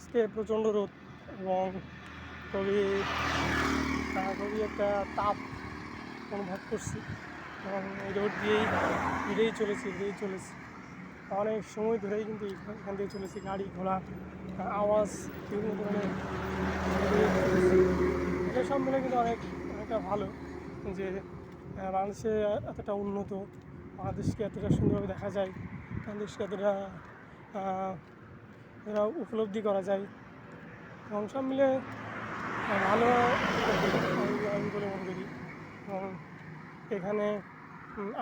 আজকে প্রচণ্ড রোদ এবং খুবই খুবই একটা তাপ অনুভব করছি এবং এই রোদ দিয়েই চলেছি অনেক সময় ধরেই কিন্তু এখান দিয়ে চলেছি। গাড়ি ঘোড়া আওয়াজ বিভিন্ন ধরনের এটা সব মিলে কিন্তু অনেকটা ভালো যে বাংলাদেশে এতটা উন্নত, বাংলাদেশকে এতটা সুন্দরভাবে দেখা যায়, বাংলাদেশকে এতটা উপলব্ধি করা যায় এবং সব মিলে ভালো আমি বলে মনে করি। এবং এখানে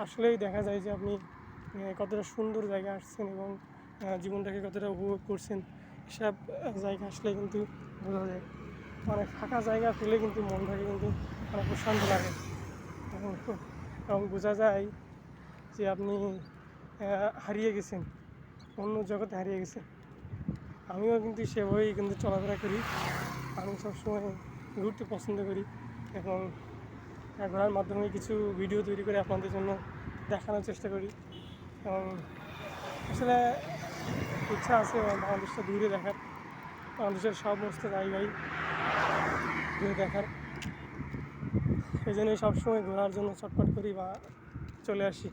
আসলেই দেখা যায় যে আপনি কতটা সুন্দর জায়গায় আসছেন এবং জীবনটাকে কতটা উপভোগ করছেন। এসব জায়গা আসলে কিন্তু বোঝা যায়। অনেক ফাঁকা জায়গা পেলে কিন্তু মনটাকে কিন্তু অনেক প্রশান্ত লাগে এবং বোঝা যায় যে আপনি হারিয়ে গেছেন, অন্য জগতে হারিয়ে গেছেন। আমিও কিন্তু সেভাবেই কিন্তু চলাফেরা করি। আমি সবসময় ঘুরতে পছন্দ করি এবং ঘোরার মাধ্যমে কিছু ভিডিও তৈরি করে আপনাদের জন্য দেখানোর চেষ্টা করি। এবং আসলে ইচ্ছা আছে বাংলাদেশটা ঘুরে দেখার, বাংলাদেশের সমস্ত জায়গায় ঘুরে দেখার। এই জন্যই সবসময় ঘোরার জন্য চটপট করি বা চলে আসি।